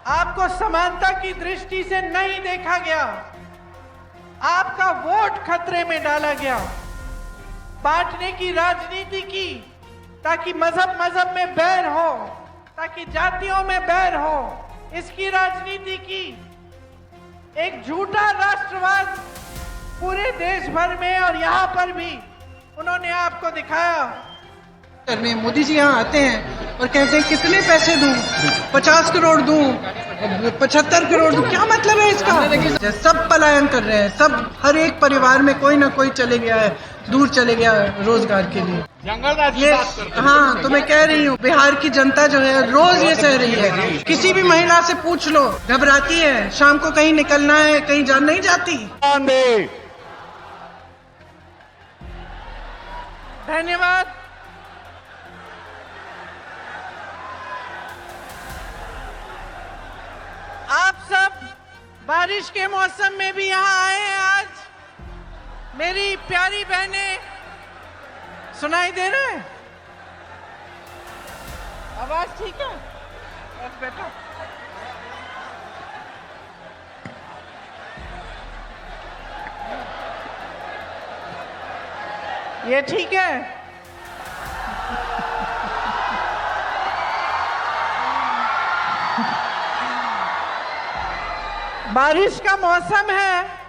आपको समानता की दृष्टि से नहीं देखा गया, आपका वोट खतरे में डाला गया, बांटने की राजनीति की ताकि मजहब में बैर हो, ताकि जातियों में बैर हो, इसकी राजनीति की। एक झूठा राष्ट्रवाद पूरे देश भर में और यहाँ पर भी उन्होंने आपको दिखाया। करने मोदी जी यहाँ आते हैं और कहते हैं कितने पैसे दूं, 50 करोड़ दूं, 75 करोड़ दूं, क्या मतलब है इसका? सब पलायन कर रहे हैं, सब, हर एक परिवार में कोई ना कोई चले गया है, दूर चले गया है रोजगार के लिए। ये हाँ, तो मैं कह रही हूँ बिहार की जनता जो है रोज ये सह रही है। किसी भी महिला से पूछ लो, घबराती है, शाम को कहीं निकलना है, कहीं जान नहीं जाती। धन्यवाद। आप सब बारिश के मौसम में भी यहाँ आए हैं आज। मेरी प्यारी बहनें, सुनाई दे रहा है? आवाज ठीक है? बस बैठो। ये ठीक है? बारिश का मौसम है,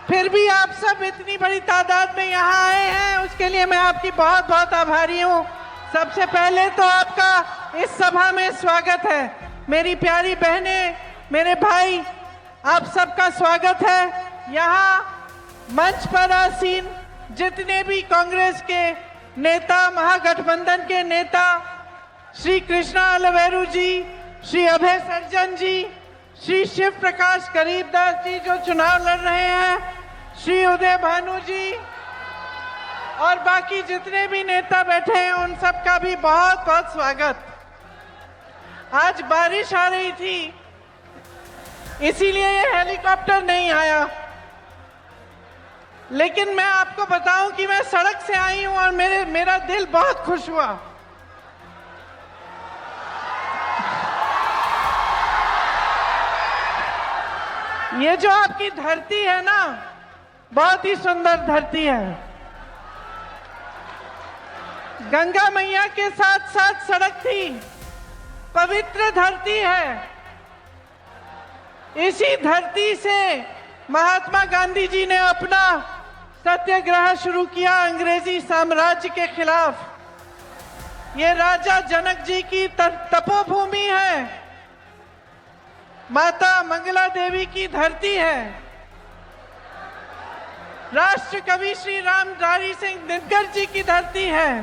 फिर भी आप सब इतनी बड़ी तादाद में यहाँ आए हैं, उसके लिए मैं आपकी बहुत बहुत आभारी हूँ। सबसे पहले तो आपका इस सभा में स्वागत है। मेरी प्यारी बहनें, मेरे भाई, आप सबका स्वागत है। यहाँ मंच पर आसीन जितने भी कांग्रेस के नेता, महागठबंधन के नेता, श्री कृष्णा अलवेरू जी, श्री अभय सर्जन जी, श्री शिव प्रकाश गरीबदास जी जो चुनाव लड़ रहे हैं, श्री उदय भानु जी और बाकी जितने भी नेता बैठे हैं, उन सब का भी बहुत बहुत स्वागत। आज बारिश आ रही थी, इसीलिए ये हेलीकॉप्टर नहीं आया, लेकिन मैं आपको बताऊं कि मैं सड़क से आई हूं और मेरा दिल बहुत खुश हुआ। ये जो आपकी धरती है ना, बहुत ही सुंदर धरती है। गंगा मैया के साथ साथ सड़क थी, पवित्र धरती है। इसी धरती से महात्मा गांधी जी ने अपना सत्याग्रह शुरू किया अंग्रेजी साम्राज्य के खिलाफ। ये राजा जनक जी की तपोभूमि है, माता मंगला देवी की धरती है। राष्ट्र कवि श्री रामधारी सिंह दिनकर जी की धरती है।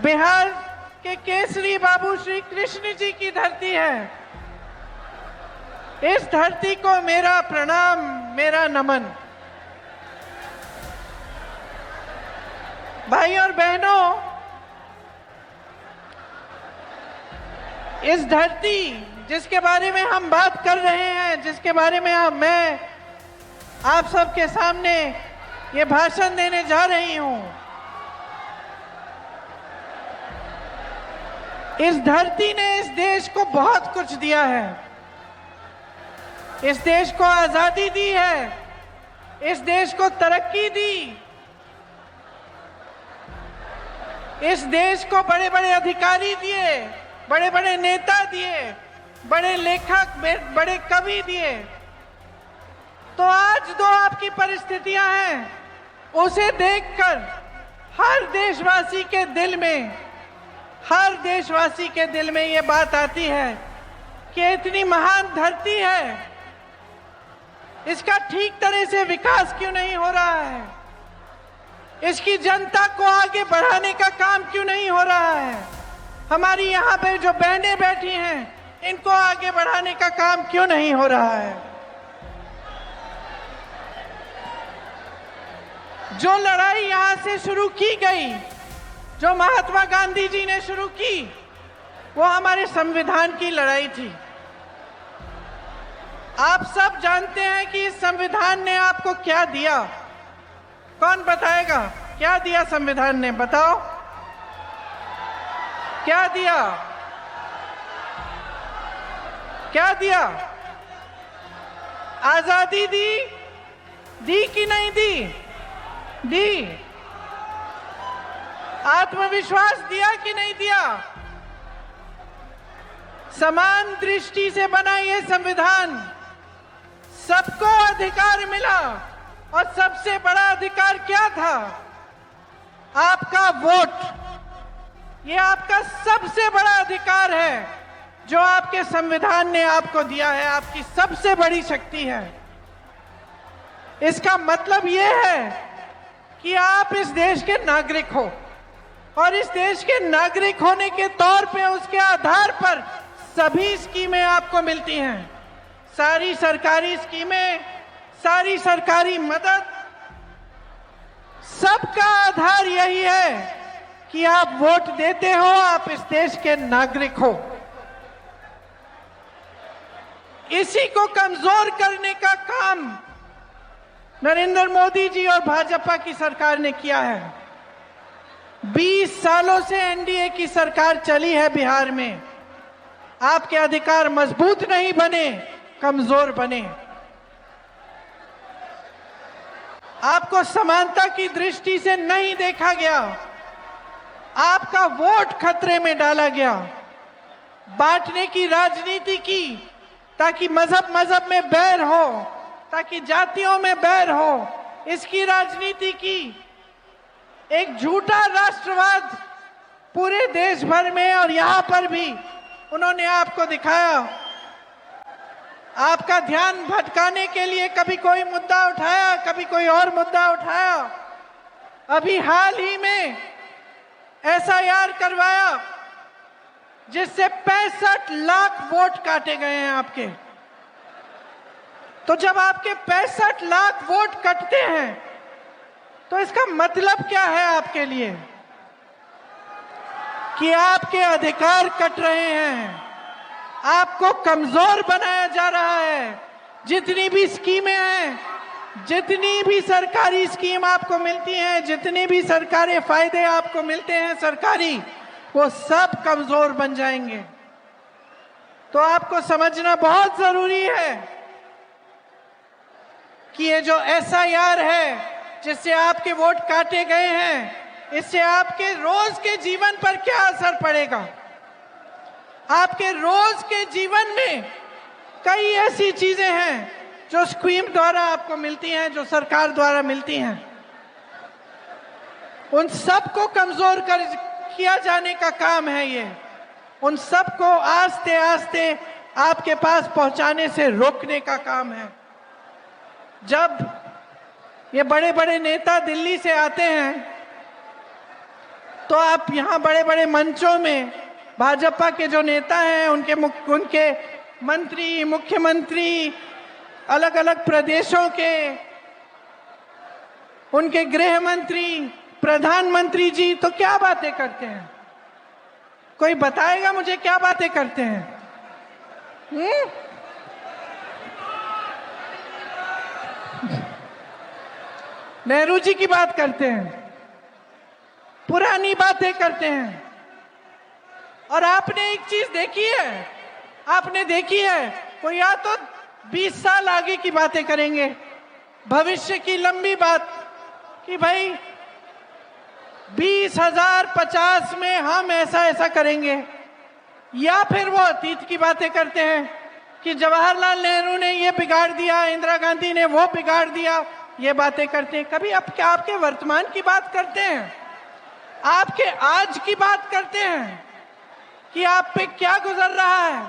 बिहार के केसरी बाबू श्री कृष्ण जी की धरती है। इस धरती को मेरा प्रणाम, मेरा नमन। भाई और बहनों, इस धरती जिसके बारे में हम बात कर रहे हैं, जिसके बारे में मैं आप सबके सामने ये भाषण देने जा रही हूं, इस धरती ने इस देश को बहुत कुछ दिया है। इस देश को आजादी दी है, इस देश को तरक्की दी, इस देश को बड़े बड़े अधिकारी दिए, बड़े बड़े नेता दिए, बड़े लेखक, बड़े कवि दिए। तो आज जो आपकी परिस्थितियां हैं, उसे देखकर हर देशवासी के दिल में ये बात आती है कि इतनी महान धरती है, इसका ठीक तरह से विकास क्यों नहीं हो रहा है? इसकी जनता को आगे बढ़ाने का काम क्यों नहीं हो रहा है? हमारी यहाँ पे जो बहनें बैठी हैं, इनको आगे बढ़ाने का काम क्यों नहीं हो रहा है? जो लड़ाई यहाँ से शुरू की गई, जो महात्मा गांधी जी ने शुरू की, वो हमारे संविधान की लड़ाई थी। आप सब जानते हैं कि इस संविधान ने आपको क्या दिया। कौन बताएगा क्या दिया संविधान ने? बताओ क्या दिया? क्या दिया? आजादी दी कि नहीं दी? आत्मविश्वास दिया कि नहीं दिया? समान दृष्टि से बना ये संविधान, सबको अधिकार मिला, और सबसे बड़ा अधिकार क्या था? आपका वोट। ये आपका सबसे बड़ा अधिकार है जो आपके संविधान ने आपको दिया है, आपकी सबसे बड़ी शक्ति है। इसका मतलब यह है कि आप इस देश के नागरिक हो, और इस देश के नागरिक होने के तौर पे उसके आधार पर सभी स्कीमें आपको मिलती हैं। सारी सरकारी स्कीमें, सारी सरकारी मदद, सबका आधार यही है कि आप वोट देते हो, आप इस देश के नागरिक हो। इसी को कमजोर करने का काम नरेंद्र मोदी जी और भाजपा की सरकार ने किया है। 20 सालों से एनडीए की सरकार चली है बिहार में। आपके अधिकार मजबूत नहीं बने, कमजोर बने। आपको समानता की दृष्टि से नहीं देखा गया, आपका वोट खतरे में डाला गया। बांटने की राजनीति की, ताकि मजहब में बैर हो, ताकि जातियों में बैर हो, इसकी राजनीति की। एक झूठा राष्ट्रवाद पूरे देश भर में और यहां पर भी उन्होंने आपको दिखाया। आपका ध्यान भटकाने के लिए कभी कोई मुद्दा उठाया, कभी कोई और मुद्दा उठाया। अभी हाल ही में एसआईआर करवाया जिससे 65 लाख वोट काटे गए हैं आपके। तो जब आपके 65 लाख वोट कटते हैं तो इसका मतलब क्या है आपके लिए? कि आपके अधिकार कट रहे हैं, आपको कमजोर बनाया जा रहा है। जितनी भी स्कीमें हैं, जितनी भी सरकारी स्कीम आपको मिलती हैं, जितने भी सरकारी फायदे आपको मिलते हैं सरकारी, वो सब कमजोर बन जाएंगे। तो आपको समझना बहुत जरूरी है कि ये जो एसआईआर है जिससे आपके वोट काटे गए हैं, इससे आपके रोज के जीवन पर क्या असर पड़ेगा। आपके रोज के जीवन में कई ऐसी चीजें हैं जो स्कीम द्वारा आपको मिलती हैं, जो सरकार द्वारा मिलती हैं, उन सबको कमजोर किया जाने का काम है ये। उन सबको आस्ते आस्ते आपके पास पहुंचाने से रोकने का काम है। जब ये बड़े बड़े नेता दिल्ली से आते हैं तो आप यहाँ बड़े बड़े मंचों में भाजपा के जो नेता हैं, उनके मंत्री, मुख्यमंत्री, अलग अलग प्रदेशों के, उनके गृह मंत्री, प्रधानमंत्री जी तो क्या बातें करते हैं? कोई बताएगा मुझे क्या बातें करते हैं? नेहरू जी की बात करते हैं, पुरानी बातें करते हैं। और आपने एक चीज देखी है, आपने देखी है, वो या तो 20 साल आगे की बातें करेंगे, भविष्य की लंबी बात, कि भाई 2050 में हम ऐसा ऐसा करेंगे, या फिर वो अतीत की बातें करते हैं कि जवाहरलाल नेहरू ने ये बिगाड़ दिया, इंदिरा गांधी ने वो बिगाड़ दिया, ये बातें करते हैं। कभी आप क्या आपके वर्तमान की बात करते हैं? आपके आज की बात करते हैं कि आप पे क्या गुजर रहा है?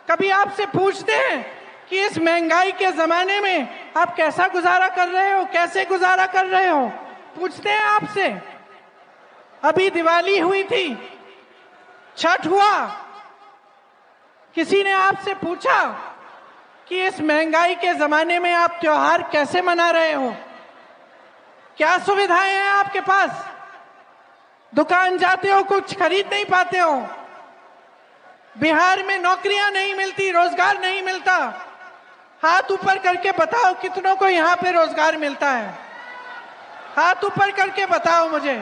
कभी आपसे पूछते हैं कि इस महंगाई के जमाने में आप कैसा गुजारा कर रहे हो, कैसे गुजारा कर रहे हो? पूछते हैं आपसे? अभी दिवाली हुई थी, छठ हुआ, किसी ने आपसे पूछा कि इस महंगाई के जमाने में आप त्योहार कैसे मना रहे हो? क्या सुविधाएं हैं आपके पास? दुकान जाते हो, कुछ खरीद नहीं पाते हो। बिहार में नौकरियां नहीं मिलती, रोजगार नहीं मिलता। हाथ ऊपर करके बताओ कितनों को यहां पे रोजगार मिलता है? हाथ ऊपर करके बताओ मुझे।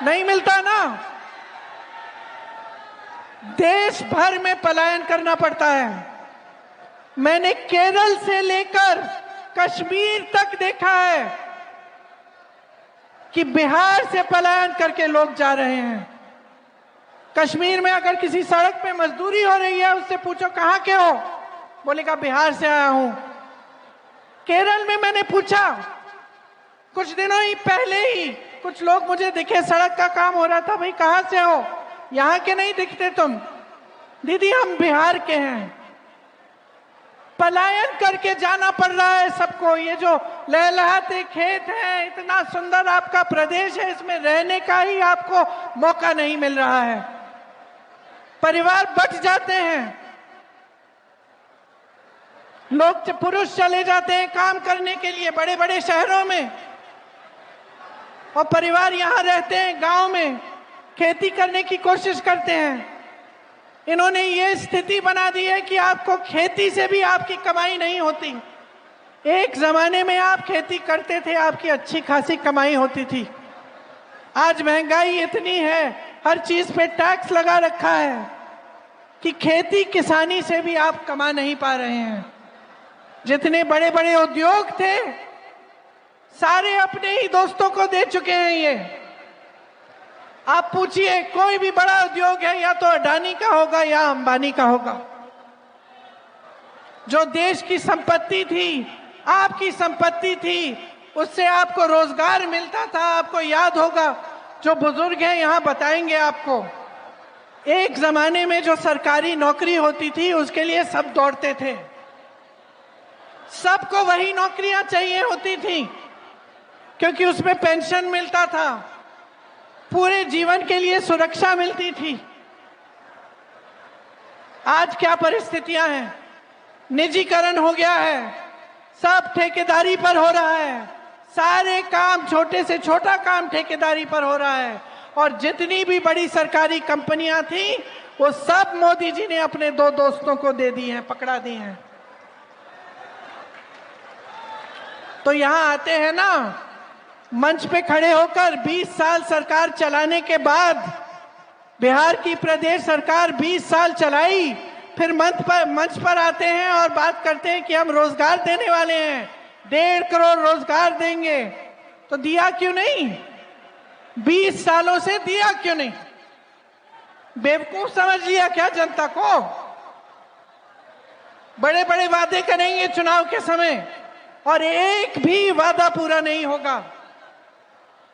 नहीं मिलता ना? देश भर में पलायन करना पड़ता है। मैंने केरल से लेकर कश्मीर तक देखा है कि बिहार से पलायन करके लोग जा रहे हैं। कश्मीर में अगर किसी सड़क पे मजदूरी हो रही है, उससे पूछो कहां के हो, बोलेगा बिहार से आया हूं। केरल में मैंने पूछा, कुछ दिनों ही पहले ही कुछ लोग मुझे दिखे, सड़क का काम हो रहा था, भाई कहां से हो, यहां के नहीं दिखते तुम। दीदी हम बिहार के हैं। पलायन करके जाना पड़ रहा है सबको। ये जो लहलहाते खेत हैं, इतना सुंदर आपका प्रदेश है, इसमें रहने का ही आपको मौका नहीं मिल रहा है। परिवार बट जाते हैं, लोग पुरुष चले जाते हैं काम करने के लिए बड़े बड़े शहरों में, और परिवार यहां रहते हैं गांव में, खेती करने की कोशिश करते हैं। इन्होंने ये स्थिति बना दी है कि आपको खेती से भी आपकी कमाई नहीं होती। एक जमाने में आप खेती करते थे, आपकी अच्छी खासी कमाई होती थी। आज महंगाई इतनी है, हर चीज पे टैक्स लगा रखा है कि खेती किसानी से भी आप कमा नहीं पा रहे हैं। जितने बड़े बड़े उद्योग थे, सारे अपने ही दोस्तों को दे चुके हैं। ये आप पूछिए, कोई भी बड़ा उद्योग है या तो अडानी का होगा या अंबानी का होगा। जो देश की संपत्ति थी, आपकी संपत्ति थी, उससे आपको रोजगार मिलता था। आपको याद होगा, जो बुजुर्ग हैं यहां बताएंगे आपको, एक जमाने में जो सरकारी नौकरी होती थी उसके लिए सब दौड़ते थे। सबको वही नौकरियां चाहिए होती थी क्योंकि उसमें पेंशन मिलता था, पूरे जीवन के लिए सुरक्षा मिलती थी। आज क्या परिस्थितियां हैं? निजीकरण हो गया है, सब ठेकेदारी पर हो रहा है, सारे काम, छोटे से छोटा काम ठेकेदारी पर हो रहा है। और जितनी भी बड़ी सरकारी कंपनियां थी, वो सब मोदी जी ने अपने दो दोस्तों को दे दी हैं, पकड़ा दी हैं। तो यहां आते हैं ना, मंच पे खड़े होकर 20 साल सरकार चलाने के बाद, बिहार की प्रदेश सरकार 20 साल चलाई, फिर मंच पर आते हैं और बात करते हैं कि हम रोजगार देने वाले हैं, 1.5 करोड़ रोजगार देंगे। तो दिया क्यों नहीं? 20 सालों से दिया क्यों नहीं? बेवकूफ समझ लिया क्या जनता को? बड़े बड़े वादे करेंगे चुनाव के समय और एक भी वादा पूरा नहीं होगा।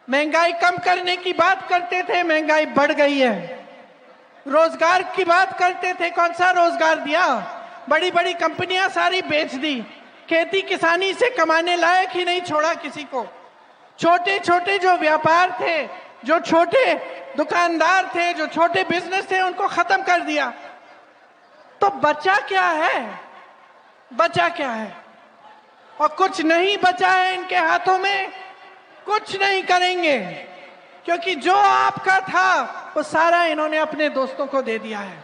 महंगाई कम करने की बात करते थे, महंगाई बढ़ गई है। रोजगार की बात करते थे, कौन सा रोजगार दिया? बड़ी बड़ी कंपनियां सारी बेच दी, खेती किसानी से कमाने लायक ही नहीं छोड़ा किसी को। छोटे छोटे जो व्यापार थे, जो छोटे दुकानदार थे, जो छोटे बिजनेस थे, उनको खत्म कर दिया। तो बचा क्या है? बचा क्या है? और कुछ नहीं बचा है इनके हाथों में, कुछ नहीं करेंगे, क्योंकि जो आपका था वो सारा इन्होंने अपने दोस्तों को दे दिया है।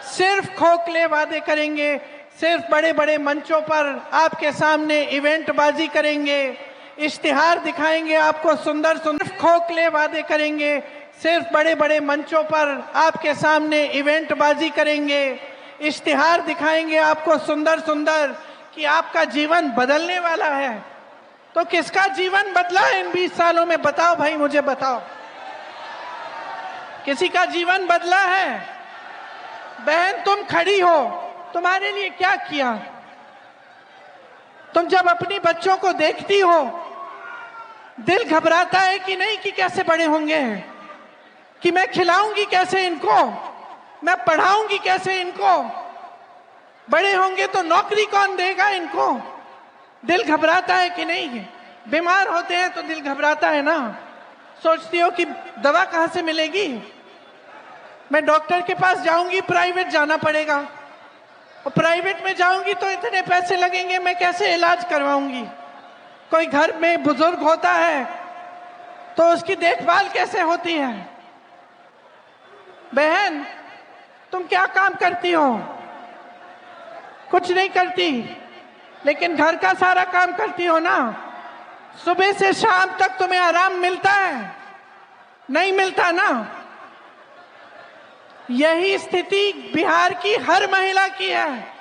सिर्फ खोखले वादे करेंगे, सिर्फ बड़े बड़े मंचों पर आपके सामने इवेंट बाजी करेंगे, इश्तिहार दिखाएंगे आपको सुंदर सुंदर। खोखले वादे करेंगे, सिर्फ बड़े बड़े मंचों पर आपके सामने इवेंट बाजी करेंगे, इश्तिहार दिखाएंगे आपको सुंदर सुंदर कि आपका जीवन बदलने वाला है। तो किसका जीवन बदला है इन 20 सालों में? बताओ भाई, मुझे बताओ, किसी का जीवन बदला है? बहन तुम खड़ी हो, तुम्हारे लिए क्या किया? तुम जब अपनी बच्चों को देखती हो, दिल घबराता है कि नहीं कि कैसे बड़े होंगे, कि मैं खिलाऊंगी कैसे इनको, मैं पढ़ाऊंगी कैसे इनको, बड़े होंगे तो नौकरी कौन देगा इनको? दिल घबराता है कि नहीं? बीमार होते हैं तो दिल घबराता है ना, सोचती हो कि दवा कहां से मिलेगी, मैं डॉक्टर के पास जाऊंगी, प्राइवेट जाना पड़ेगा, और प्राइवेट में जाऊंगी तो इतने पैसे लगेंगे, मैं कैसे इलाज करवाऊंगी? कोई घर में बुजुर्ग होता है तो उसकी देखभाल कैसे होती है? बहन तुम क्या काम करती हो? कुछ नहीं करती, लेकिन घर का सारा काम करती हो ना। सुबह से शाम तक तुम्हें आराम मिलता है? नहीं मिलता ना। यही स्थिति बिहार की हर महिला की है,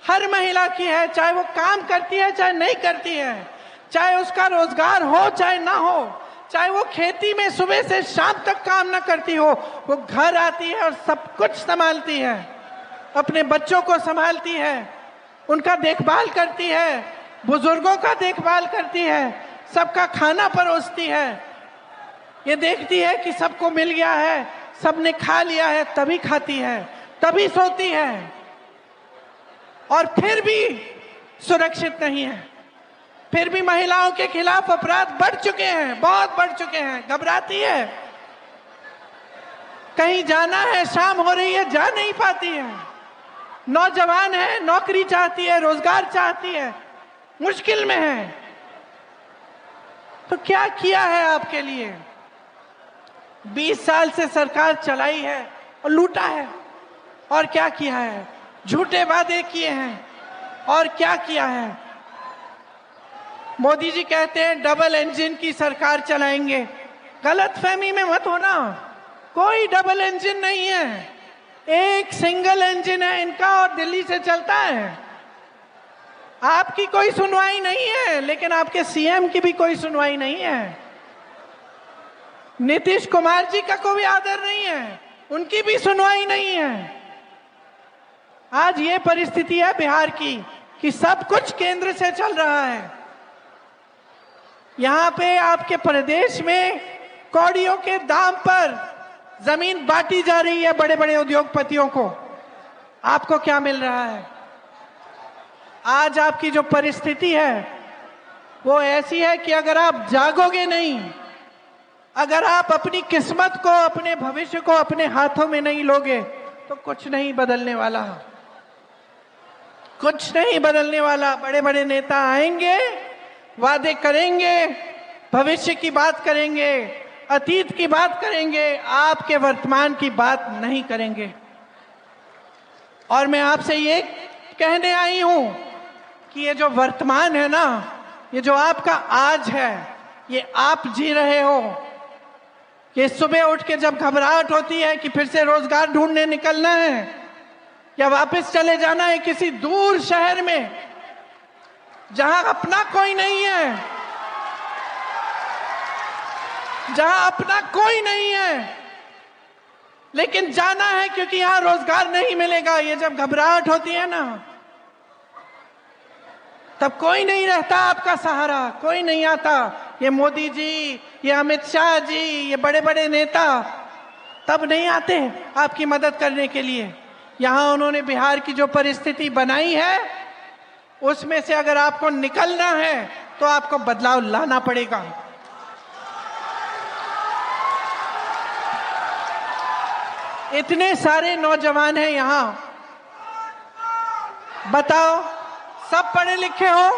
हर महिला की है, चाहे वो काम करती है चाहे नहीं करती है, चाहे उसका रोजगार हो चाहे ना हो, चाहे वो खेती में सुबह से शाम तक काम ना करती हो, वो घर आती है और सब कुछ संभालती है, अपने बच्चों को संभालती है, उनका देखभाल करती है, बुजुर्गों का देखभाल करती है, सबका खाना परोसती है, ये देखती है कि सबको मिल गया है, सबने खा लिया है, तभी खाती है, तभी सोती है, और फिर भी सुरक्षित नहीं है। फिर भी महिलाओं के खिलाफ अपराध बढ़ चुके हैं, बहुत बढ़ चुके हैं, घबराती है, कहीं जाना है, शाम हो रही है, जा नहीं पाती है, नौजवान है, नौकरी चाहती है, रोजगार चाहती है, मुश्किल में है। तो क्या किया है आपके लिए? 20 साल से सरकार चलाई है और लूटा है, और क्या किया है? झूठे वादे किए हैं, और क्या किया है? मोदी जी कहते हैं डबल इंजन की सरकार चलाएंगे, गलतफहमी में मत होना, कोई डबल इंजन नहीं है, एक सिंगल इंजन है इनका और दिल्ली से चलता है। आपकी कोई सुनवाई नहीं है, लेकिन आपके सीएम की भी कोई सुनवाई नहीं है, नीतीश कुमार जी का कोई आदर नहीं है, उनकी भी सुनवाई नहीं है। आज ये परिस्थिति है बिहार की कि सब कुछ केंद्र से चल रहा है। यहाँ पे आपके प्रदेश में कौड़ियों के दाम पर जमीन बांटी जा रही है बड़े बड़े उद्योगपतियों को। आपको क्या मिल रहा है? आज आपकी जो परिस्थिति है वो ऐसी है कि अगर आप जागोगे नहीं, अगर आप अपनी किस्मत को, अपने भविष्य को अपने हाथों में नहीं लोगे, तो कुछ नहीं बदलने वाला, कुछ नहीं बदलने वाला। बड़े बड़े नेता आएंगे, वादे करेंगे, भविष्य की बात करेंगे, अतीत की बात करेंगे, आपके वर्तमान की बात नहीं करेंगे। और मैं आपसे ये कहने आई हूं कि ये जो वर्तमान है ना, ये जो आपका आज है, ये आप जी रहे हो। ये सुबह उठ के जब घबराहट होती है कि फिर से रोजगार ढूंढने निकलना है या वापस चले जाना है किसी दूर शहर में जहां अपना कोई नहीं है, जहां अपना कोई नहीं है, लेकिन जाना है क्योंकि यहां रोजगार नहीं मिलेगा। ये जब घबराहट होती है ना, तब कोई नहीं रहता आपका सहारा, कोई नहीं आता। ये मोदी जी, ये अमित शाह जी, ये बड़े बड़े नेता तब नहीं आते आपकी मदद करने के लिए। यहां उन्होंने बिहार की जो परिस्थिति बनाई है, उसमें से अगर आपको निकलना है तो आपको बदलाव लाना पड़ेगा। इतने सारे नौजवान हैं यहां, बताओ सब पढ़े लिखे हो?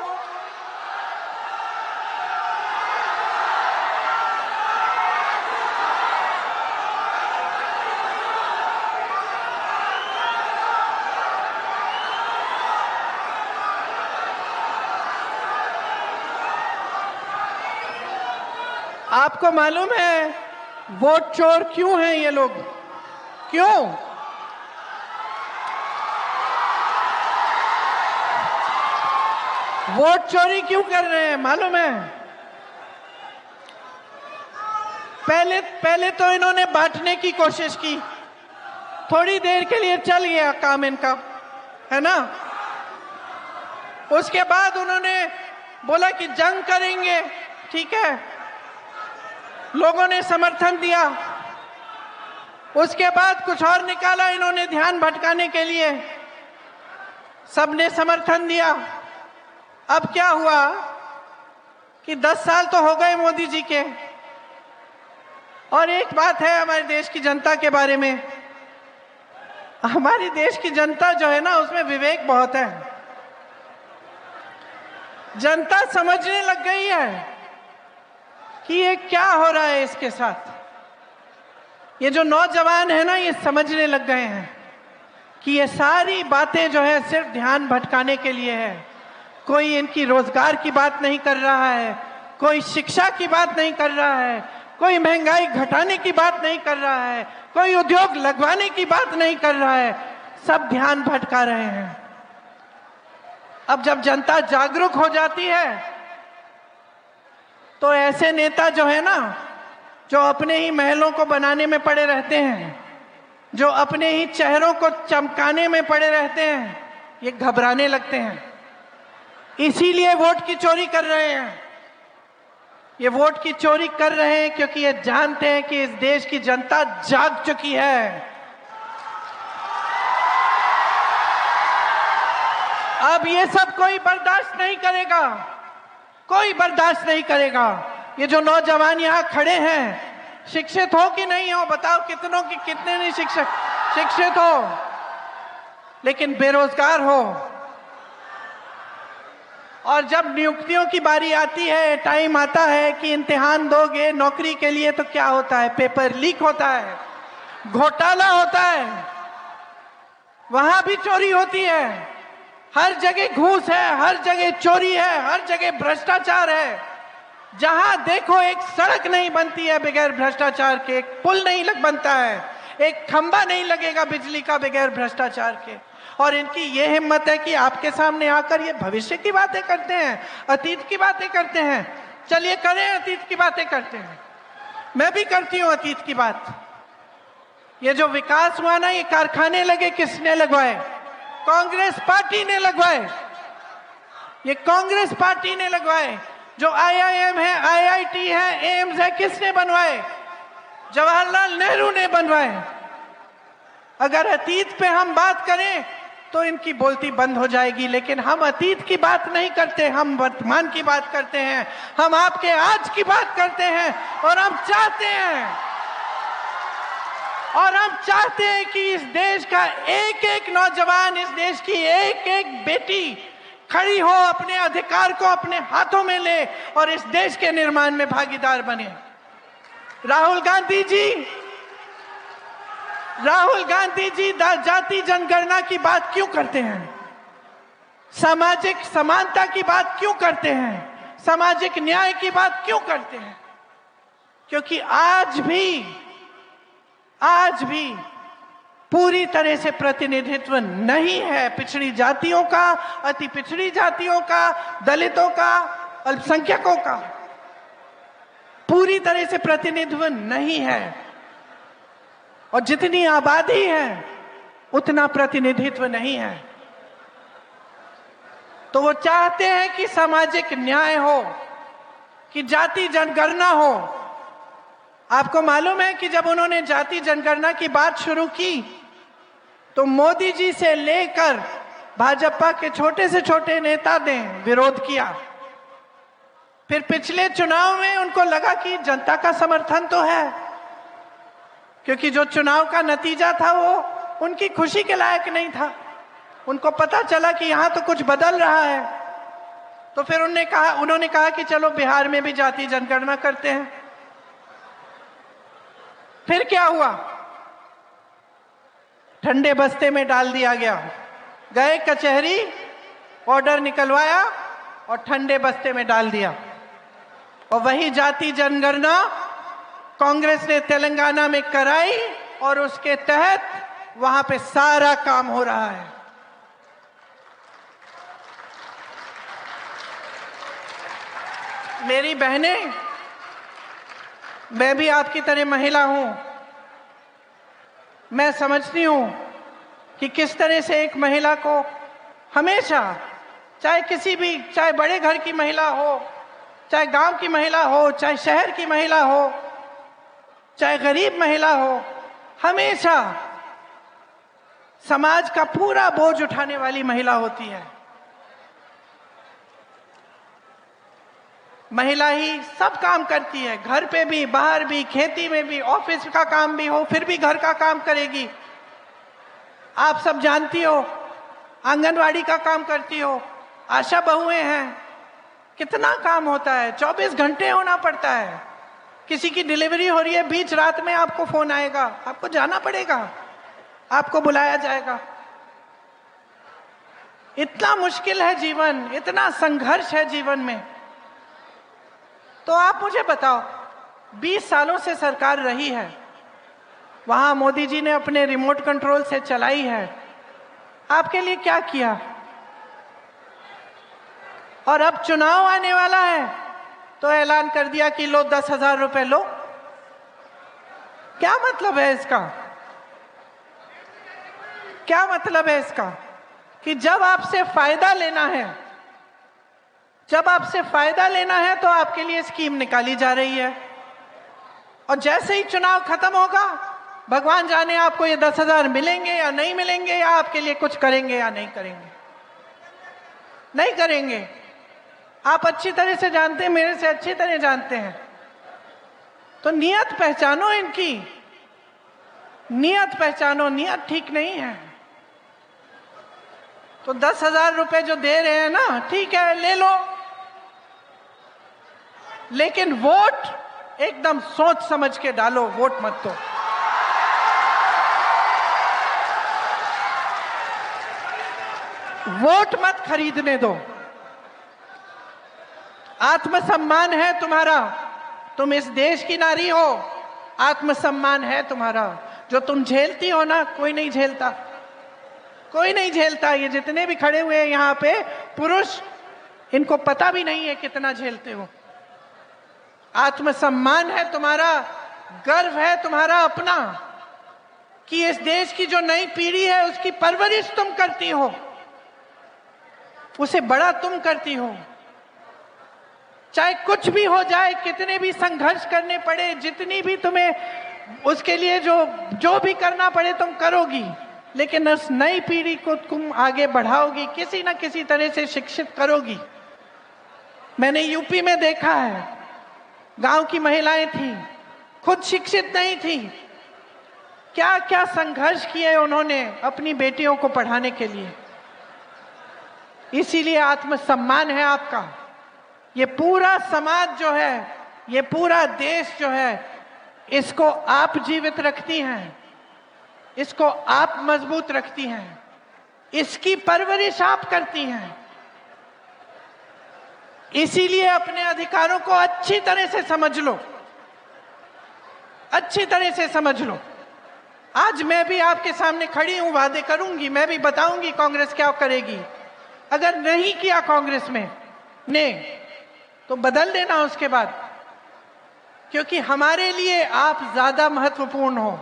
आपको मालूम है वोट चोर क्यों हैं ये लोग? क्यों? वोट चोरी क्यों कर रहे हैं मालूम है? पहले तो इन्होंने बांटने की कोशिश की, थोड़ी देर के लिए चल गया काम इनका, है ना। उसके बाद उन्होंने बोला कि जंग करेंगे, ठीक है, लोगों ने समर्थन दिया। उसके बाद कुछ और निकाला इन्होंने ध्यान भटकाने के लिए, सबने समर्थन दिया। अब क्या हुआ कि 10 साल तो हो गए मोदी जी के। और एक बात है हमारे देश की जनता के बारे में, हमारी देश की जनता जो है ना, उसमें विवेक बहुत है। जनता समझने लग गई है कि ये क्या हो रहा है इसके साथ। ये जो नौजवान है ना, ये समझने लग गए हैं कि ये सारी बातें जो है सिर्फ ध्यान भटकाने के लिए है। कोई इनकी रोजगार की बात नहीं कर रहा है, कोई शिक्षा की बात नहीं कर रहा है, कोई महंगाई घटाने की बात नहीं कर रहा है, कोई उद्योग लगवाने की बात नहीं कर रहा है, सब ध्यान भटका रहे हैं। अब जब जनता जागरूक हो जाती है तो ऐसे नेता जो है ना, जो अपने ही महलों को बनाने में पड़े रहते हैं, जो अपने ही चेहरों को चमकाने में पड़े रहते हैं, ये घबराने लगते हैं। इसीलिए वोट की चोरी कर रहे हैं। ये वोट की चोरी कर रहे हैं क्योंकि ये जानते हैं कि इस देश की जनता जाग चुकी है। अब ये सब कोई बर्दाश्त नहीं करेगा, कोई बर्दाश्त नहीं करेगा। ये जो नौजवान यहाँ खड़े हैं, शिक्षित हो कि नहीं हो, बताओ कितनों की कितने नहीं शिक्षित हो, लेकिन बेरोजगार हो। और जब नियुक्तियों की बारी आती है, टाइम आता है कि इम्तिहान दोगे नौकरी के लिए, तो क्या होता है? पेपर लीक होता है, घोटाला होता है, वहां भी चोरी होती है। हर जगह घूस है, हर जगह चोरी है, हर जगह भ्रष्टाचार है। जहां देखो एक सड़क नहीं बनती है बगैर भ्रष्टाचार के, एक पुल नहीं बनता है, एक खंबा नहीं लगेगा बिजली का बगैर भ्रष्टाचार के। और इनकी ये हिम्मत है कि आपके सामने आकर ये भविष्य की बातें करते हैं, अतीत की बातें करते हैं। चलिए करें, अतीत की बातें करते हैं। मैं भी करती हूं अतीत की बात। ये जो विकास हुआ ना, ये कारखाने लगे, किसने लगवाए? कांग्रेस पार्टी ने लगवाए। ये कांग्रेस पार्टी ने लगवाए। जो IIM है, IIT है, एम्स है, किसने बनवाए? जवाहरलाल नेहरू ने बनवाए। अगर अतीत पे हम बात करें तो इनकी बोलती बंद हो जाएगी, लेकिन हम अतीत की बात नहीं करते, हम वर्तमान की बात करते हैं, हम आपके आज की बात करते हैं। और हम चाहते हैं कि इस देश का एक एक नौजवान, इस देश की एक एक बेटी खड़ी हो, अपने अधिकार को अपने हाथों में ले और इस देश के निर्माण में भागीदार बने। राहुल गांधी जी जाति जनगणना की बात क्यों करते हैं? सामाजिक समानता की बात क्यों करते हैं? सामाजिक न्याय की बात क्यों करते हैं? क्योंकि आज भी पूरी तरह से प्रतिनिधित्व नहीं है पिछड़ी जातियों का, अति पिछड़ी जातियों का, दलितों का, अल्पसंख्यकों का। पूरी तरह से प्रतिनिधित्व नहीं है। और जितनी आबादी है उतना प्रतिनिधित्व नहीं है। तो वो चाहते हैं कि सामाजिक न्याय हो, कि जाति जनगणना हो। आपको मालूम है कि जब उन्होंने जाति जनगणना की बात शुरू की तो मोदी जी से लेकर भाजपा के छोटे से छोटे नेता ने विरोध किया। फिर पिछले चुनाव में उनको लगा कि जनता का समर्थन तो है, क्योंकि जो चुनाव का नतीजा था वो उनकी खुशी के लायक नहीं था। उनको पता चला कि यहां तो कुछ बदल रहा है। तो फिर उन्होंने कहा कि चलो बिहार में भी जाति जनगणना करते हैं। फिर क्या हुआ? ठंडे बस्ते में डाल दिया गया। गए कचहरी, ऑर्डर निकलवाया और ठंडे बस्ते में डाल दिया। और वही जाति जनगणना कांग्रेस ने तेलंगाना में कराई और उसके तहत वहां पे सारा काम हो रहा है। मेरी बहनें, मैं भी आपकी तरह महिला हूं। मैं समझती हूं कि किस तरह से एक महिला को हमेशा, चाहे बड़े घर की महिला हो, चाहे गांव की महिला हो, चाहे शहर की महिला हो, चाहे गरीब महिला हो, हमेशा समाज का पूरा बोझ उठाने वाली महिला होती है। महिला ही सब काम करती है, घर पे भी, बाहर भी, खेती में भी, ऑफिस का काम भी हो फिर भी घर का काम करेगी। आप सब जानती हो, आंगनवाड़ी का काम करती हो, आशा बहुएं हैं, कितना काम होता है, 24 घंटे होना पड़ता है। किसी की डिलीवरी हो रही है, बीच रात में आपको फोन आएगा, आपको जाना पड़ेगा, आपको बुलाया जाएगा। इतना मुश्किल है जीवन, इतना संघर्ष है जीवन में। तो आप मुझे बताओ, 20 सालों से सरकार रही है, वहां मोदी जी ने अपने रिमोट कंट्रोल से चलाई है। आपके लिए क्या किया? और अब चुनाव आने वाला है तो ऐलान कर दिया कि लो 10,000 रुपए लो। क्या मतलब है इसका? क्या मतलब है इसका? कि जब आपसे फायदा लेना है, जब आपसे फायदा लेना है तो आपके लिए स्कीम निकाली जा रही है, और जैसे ही चुनाव खत्म होगा भगवान जाने आपको ये 10,000 मिलेंगे या नहीं मिलेंगे, या आपके लिए कुछ करेंगे या नहीं करेंगे। नहीं करेंगे। आप अच्छी तरह से जानते हैं, मेरे से अच्छी तरह जानते हैं। तो नियत पहचानो, इनकी नियत पहचानो। नियत ठीक नहीं है। तो 10,000 रुपए जो दे रहे हैं ना, ठीक है, ले लो, लेकिन वोट एकदम सोच समझ के डालो, वोट मत दो। वोट मत खरीदने दो। आत्मसम्मान है तुम्हारा, तुम इस देश की नारी हो, आत्मसम्मान है तुम्हारा। जो तुम झेलती हो ना, कोई नहीं झेलता, कोई नहीं झेलता। ये जितने भी खड़े हुए हैं यहाँ पे पुरुष, इनको पता भी नहीं है कितना झेलते हो। आत्मसम्मान है तुम्हारा, गर्व है तुम्हारा अपना, कि इस देश की जो नई पीढ़ी है उसकी परवरिश तुम करती हो, उसे बड़ा तुम करती हो। चाहे कुछ भी हो जाए, कितने भी संघर्ष करने पड़े, जितनी भी तुम्हें उसके लिए जो भी करना पड़े तुम करोगी, लेकिन उस नई पीढ़ी को तुम आगे बढ़ाओगी, किसी ना किसी तरह से शिक्षित करोगी। मैंने यूपी में देखा है, गांव की महिलाएं थी, खुद शिक्षित नहीं थी, क्या क्या संघर्ष किए उन्होंने अपनी बेटियों को पढ़ाने के लिए। इसीलिए आत्मसम्मान है आपका। ये पूरा समाज जो है, ये पूरा देश जो है, इसको आप जीवित रखती हैं, इसको आप मजबूत रखती हैं, इसकी परवरिश आप करती हैं। इसीलिए अपने अधिकारों को अच्छी तरह से समझ लो, अच्छी तरह से समझ लो। आज मैं भी आपके सामने खड़ी हूं, वादे करूंगी, मैं भी बताऊंगी कांग्रेस क्या करेगी। अगर नहीं किया कांग्रेस में ने, तो बदल देना उसके बाद, क्योंकि हमारे लिए आप ज्यादा महत्वपूर्ण हो।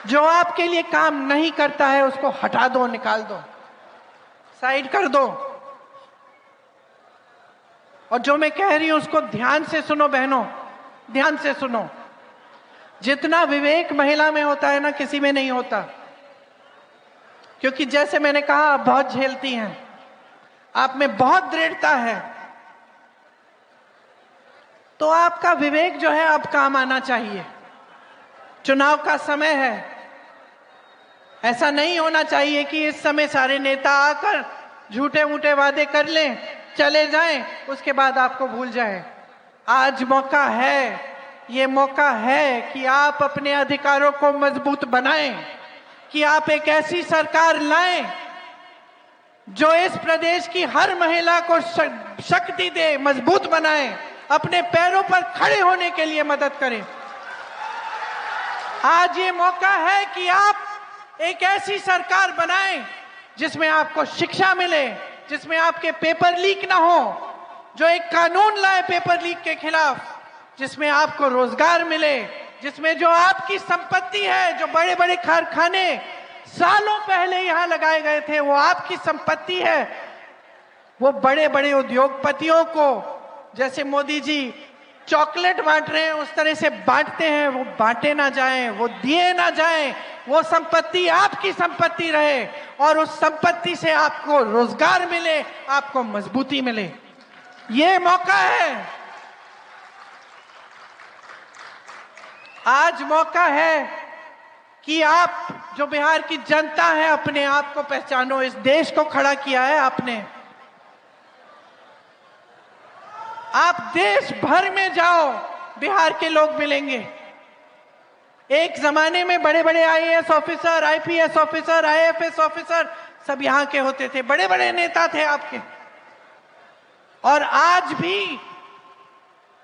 जो आपके लिए काम नहीं करता है उसको हटा दो, निकाल दो, साइड कर दो। और जो मैं कह रही हूं उसको ध्यान से सुनो बहनों, ध्यान से सुनो। जितना विवेक महिला में होता है ना, किसी में नहीं होता। क्योंकि जैसे मैंने कहा, आप बहुत झेलती हैं, आप में बहुत दृढ़ता है, तो आपका विवेक जो है अब काम आना चाहिए। चुनाव का समय है, ऐसा नहीं होना चाहिए कि इस समय सारे नेता आकर झूठे मूठे वादे कर लें, चले जाएं, उसके बाद आपको भूल जाएं। आज मौका है, ये मौका है कि आप अपने अधिकारों को मजबूत बनाएं, कि आप एक ऐसी सरकार लाएं जो इस प्रदेश की हर महिला को शक्ति दे, मजबूत बनाए, अपने पैरों पर खड़े होने के लिए मदद करें। आज ये मौका है कि आप एक ऐसी सरकार बनाएं जिसमें आपको शिक्षा मिले, जिसमें आपके पेपर लीक ना हो, जो एक कानून लाए पेपर लीक के खिलाफ, जिसमें आपको रोजगार मिले, जिसमें जो आपकी संपत्ति है, जो बड़े बड़े कारखाने सालों पहले यहां लगाए गए थे, वो आपकी संपत्ति है। वो बड़े बड़े उद्योगपतियों को, जैसे मोदी जी चॉकलेट बांट रहे हैं, उस तरह से बांटते हैं, वो बांटे ना जाएं, वो दिए ना जाएं। वो संपत्ति आपकी संपत्ति रहे, और उस संपत्ति से आपको रोजगार मिले, आपको मजबूती मिले। ये मौका है, आज मौका है कि आप, जो बिहार की जनता है, अपने आप को पहचानो। इस देश को खड़ा किया है आपने। आप देश भर में जाओ, बिहार के लोग मिलेंगे। एक जमाने में बड़े बड़े IAS officer, IPS officer, IFS officer सब यहां के होते थे, बड़े बड़े नेता थे आपके। और आज भी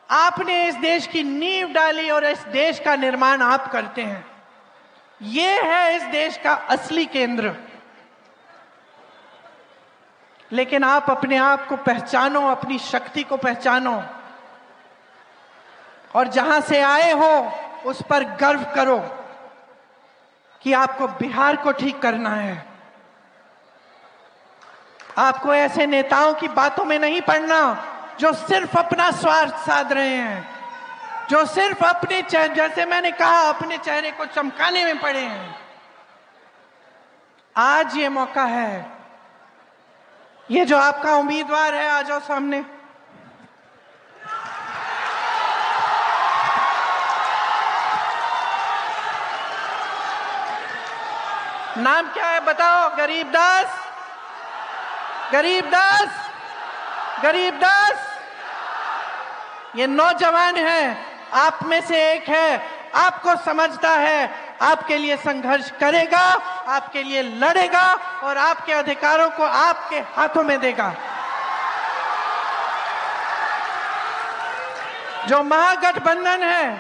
आपने इस देश की नींव डाली और इस देश का निर्माण आप करते हैं। ये है इस देश का असली केंद्र। लेकिन आप अपने आप को पहचानो, अपनी शक्ति को पहचानो और जहां से आए हो उस पर गर्व करो कि आपको बिहार को ठीक करना है। आपको ऐसे नेताओं की बातों में नहीं पड़ना जो सिर्फ अपना स्वार्थ साध रहे हैं, जो सिर्फ अपने जैसे मैंने कहा अपने चेहरे को चमकाने में पड़े हैं। आज ये मौका है। ये जो आपका उम्मीदवार है, आ जाओ सामने। नाम क्या है बताओ? गरीबदास, गरीबदास, गरीबदास। ये नौजवान है, आप में से एक है, आपको समझता है, आपके लिए संघर्ष करेगा, आपके लिए लड़ेगा और आपके अधिकारों को आपके हाथों में देगा। जो महागठबंधन है,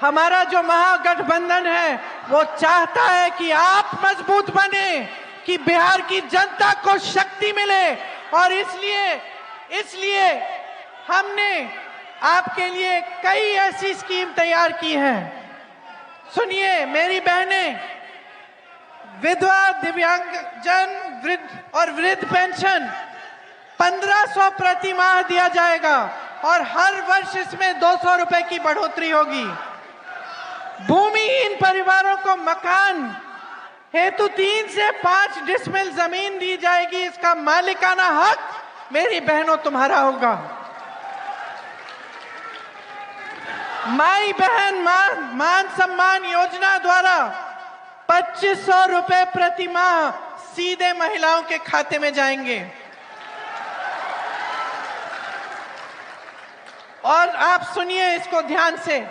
हमारा जो महागठबंधन है, वो चाहता है कि आप मजबूत बने, कि बिहार की जनता को शक्ति मिले। और इसलिए हमने आपके लिए कई ऐसी स्कीम तैयार की हैं। सुनिए मेरी बहनें, विधवा, दिव्यांगजन, वृद्ध और वृद्ध पेंशन 1500 प्रति माह दिया जाएगा और हर वर्ष इसमें 200 रुपए की बढ़ोतरी होगी। भूमिहीन परिवारों को मकान हेतु 3 से 5 डिसमिल जमीन दी जाएगी। इसका मालिकाना हक मेरी बहनों तुम्हारा होगा। माई बहन मान सम्मान योजना द्वारा 2500 रुपए प्रति माह सीधे महिलाओं के खाते में जाएंगे। और आप सुनिए इसको ध्यान से,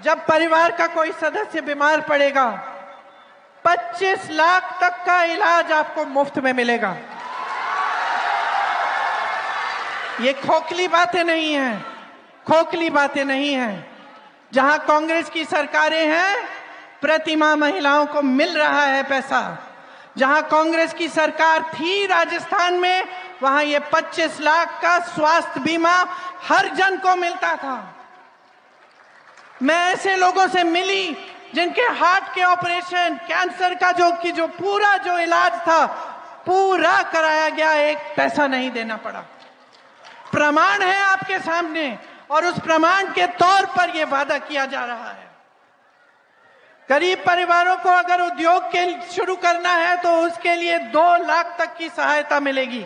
जब परिवार का कोई सदस्य बीमार पड़ेगा 25 लाख तक का इलाज आपको मुफ्त में मिलेगा। ये खोखली बातें नहीं हैं, खोखली बातें नहीं हैं। जहां कांग्रेस की सरकारें हैं, प्रति माह महिलाओं को मिल रहा है पैसा। जहां कांग्रेस की सरकार थी राजस्थान में, वहां ये 25 लाख का स्वास्थ्य बीमा हर जन को मिलता था। मैं ऐसे लोगों से मिली जिनके हार्ट के ऑपरेशन, कैंसर का जो पूरा जो इलाज था, पूरा कराया गया, एक पैसा नहीं देना पड़ा। प्रमाण है आपके सामने और उस प्रमाण के तौर पर यह वादा किया जा रहा है। गरीब परिवारों को अगर उद्योग के शुरू करना है तो उसके लिए 2 लाख तक की सहायता मिलेगी।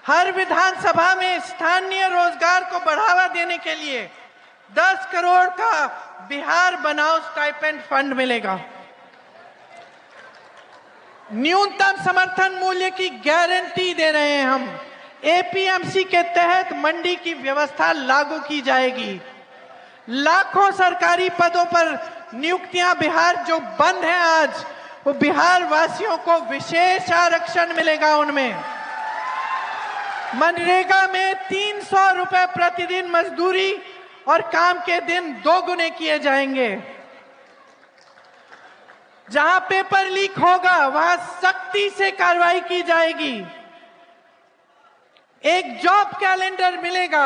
हर विधानसभा में स्थानीय रोजगार को बढ़ावा देने के लिए 10 करोड़ का बिहार बनाओ स्टाइपेंड फंड मिलेगा। न्यूनतम समर्थन मूल्य की गारंटी दे रहे हैं हम। एपीएमसी के तहत मंडी की व्यवस्था लागू की जाएगी। लाखों सरकारी पदों पर नियुक्तियां बिहार जो बंद हैं आज, वो बिहार वासियों को विशेष आरक्षण मिलेगा उनमें। मनरेगा में 300 रुपए प्रतिदिन मजदूरी और काम के दिन 2 गुने किए जाएंगे। जहां पेपर लीक होगा वहां सख्ती से कार्रवाई की जाएगी। एक जॉब कैलेंडर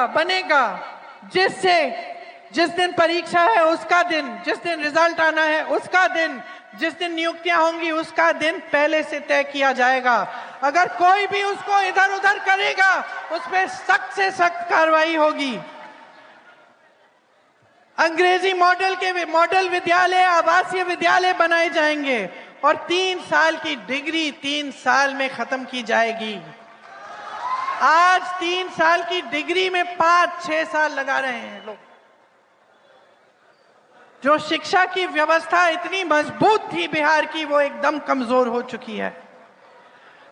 बनेगा जिससे जिस दिन परीक्षा है उसका दिन, जिस दिन रिजल्ट आना है उसका दिन, जिस दिन नियुक्तियां होंगी उसका दिन पहले से तय किया जाएगा। अगर कोई भी उसको इधर उधर करेगा उस पर सख्त से सख्त कार्रवाई होगी। अंग्रेजी मॉडल विद्यालय, आवासीय विद्यालय बनाए जाएंगे और 3 साल की डिग्री 3 साल में खत्म की जाएगी। आज 3 साल की डिग्री में 5-6 साल लगा रहे हैं लोग। जो शिक्षा की व्यवस्था इतनी मजबूत थी बिहार की, वो एकदम कमजोर हो चुकी है।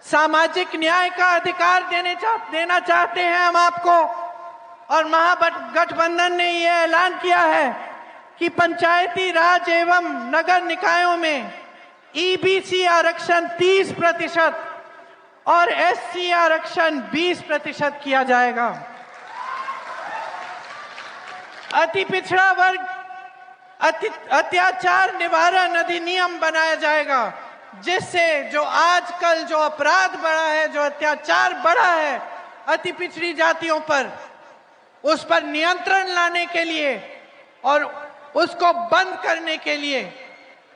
सामाजिक न्याय का अधिकार देना चाहते हैं हम आपको, और महागठबंधन ने यह ऐलान किया है कि पंचायती राज एवं नगर निकायों में ईबीसी आरक्षण 30% और एससी आरक्षण 20% किया जाएगा। अति पिछड़ा वर्ग अत्याचार निवारण अधिनियम बनाया जाएगा, जिससे जो आजकल जो अपराध बढ़ा है, जो अत्याचार बढ़ा है अति पिछड़ी जातियों पर, उस पर नियंत्रण लाने के लिए और उसको बंद करने के लिए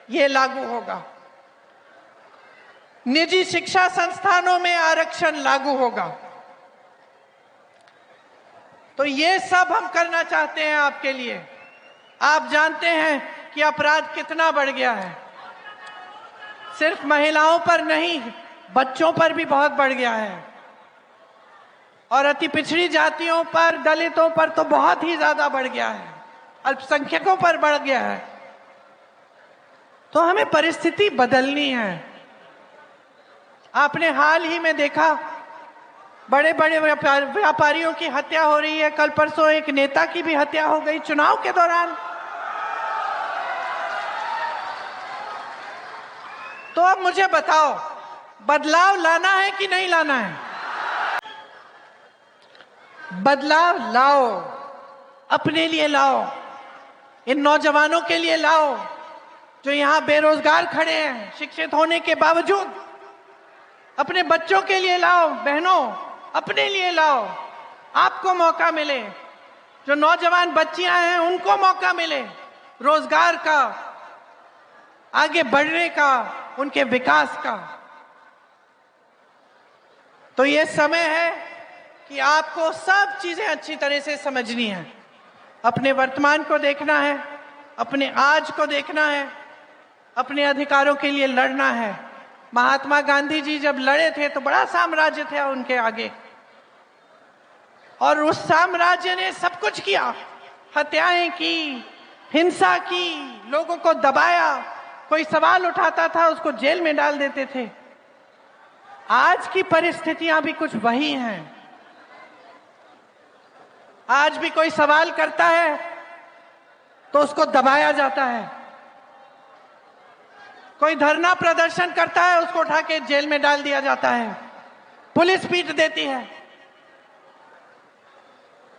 यह लागू होगा। निजी शिक्षा संस्थानों में आरक्षण लागू होगा। तो ये सब हम करना चाहते हैं आपके लिए। आप जानते हैं कि अपराध कितना बढ़ गया है, सिर्फ महिलाओं पर नहीं, बच्चों पर भी बहुत बढ़ गया है, और अति पिछड़ी जातियों पर, दलितों पर तो बहुत ही ज्यादा बढ़ गया है, अल्पसंख्यकों पर बढ़ गया है। तो हमें परिस्थिति बदलनी है। आपने हाल ही में देखा बड़े बड़े व्यापारियों की हत्या हो रही है। कल परसों एक नेता की भी हत्या हो गई चुनाव के दौरान। तो अब मुझे बताओ, बदलाव लाना है कि नहीं लाना है? बदलाव लाओ, अपने लिए लाओ, इन नौजवानों के लिए लाओ जो यहां बेरोजगार खड़े हैं शिक्षित होने के बावजूद। अपने बच्चों के लिए लाओ, बहनों अपने लिए लाओ, आपको मौका मिले। जो नौजवान बच्चियां हैं उनको मौका मिले रोजगार का, आगे बढ़ने का, उनके विकास का। तो ये समय है कि आपको सब चीजें अच्छी तरह से समझनी है। अपने वर्तमान को देखना है, अपने आज को देखना है, अपने अधिकारों के लिए लड़ना है। महात्मा गांधी जी जब लड़े थे तो बड़ा साम्राज्य था उनके आगे, और उस साम्राज्य ने सब कुछ किया, हत्याएं की, हिंसा की, लोगों को दबाया, कोई सवाल उठाता था उसको जेल में डाल देते थे। आज की परिस्थितियां भी कुछ वही हैं। आज भी कोई सवाल करता है तो उसको दबाया जाता है, कोई धरना प्रदर्शन करता है उसको उठा के जेल में डाल दिया जाता है, पुलिस पीट देती है।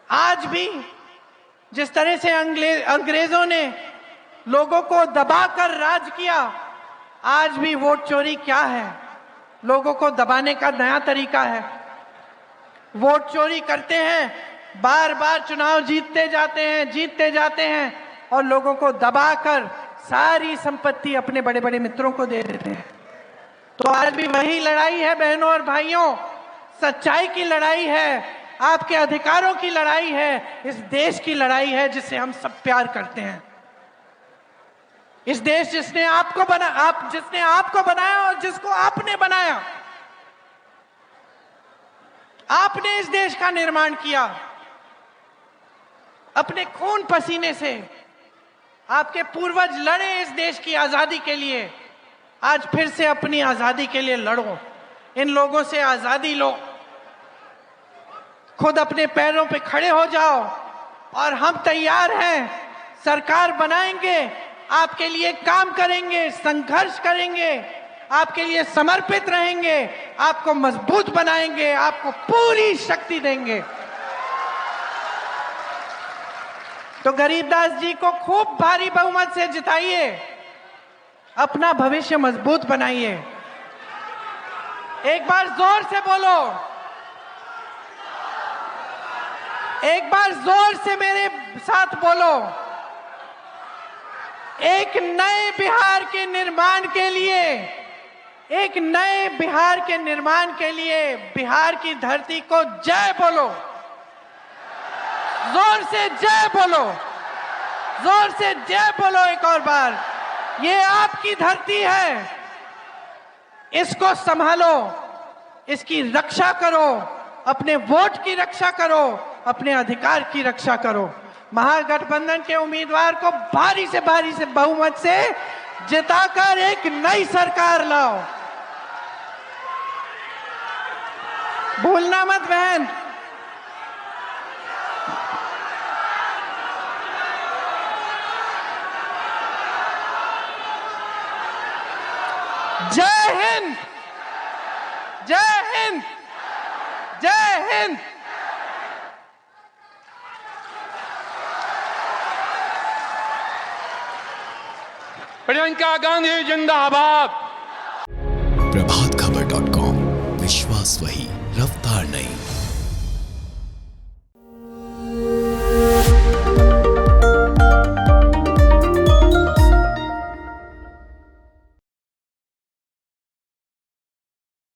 आज भी जिस तरह से अंग्रेजों ने लोगों को दबाकर राज किया, आज भी वोट चोरी क्या है? लोगों को दबाने का नया तरीका है। वोट चोरी करते हैं, बार बार चुनाव जीतते जाते हैं और लोगों को दबाकर सारी संपत्ति अपने बड़े बड़े मित्रों को दे देते हैं। तो आज भी वही लड़ाई है बहनों और भाइयों, सच्चाई की लड़ाई है, आपके अधिकारों की लड़ाई है, इस देश की लड़ाई है जिससे हम सब प्यार करते हैं। इस देश जिसने आपको बनाया और जिसको आपने बनाया। आपने इस देश का निर्माण किया अपने खून पसीने से। आपके पूर्वज लड़े इस देश की आजादी के लिए, आज फिर से अपनी आजादी के लिए लड़ो, इन लोगों से आजादी लो, खुद अपने पैरों पे खड़े हो जाओ। और हम तैयार हैं, सरकार बनाएंगे, आपके लिए काम करेंगे, संघर्ष करेंगे, आपके लिए समर्पित रहेंगे, आपको मजबूत बनाएंगे, आपको पूरी शक्ति देंगे। तो गरीबदास जी को खूब भारी बहुमत से जिताइए, अपना भविष्य मजबूत बनाइए। एक बार जोर से बोलो, एक बार जोर से मेरे साथ बोलो। एक नए बिहार के निर्माण के लिए, एक नए बिहार के निर्माण के लिए बिहार की धरती को जय बोलो, जोर से जय बोलो, जोर से जय बोलो एक और बार। ये आपकी धरती है, इसको संभालो, इसकी रक्षा करो, अपने वोट की रक्षा करो, अपने अधिकार की रक्षा करो। महागठबंधन के उम्मीदवार को भारी से बहुमत से जिताकर एक नई सरकार लाओ। भूलना मत बहन। जय हिंद, जय हिंद, जय हिंद। प्रियंका गांधी जिंदाबाद। प्रभातखबर.com, विश्वास वही, रफ्तार नहीं।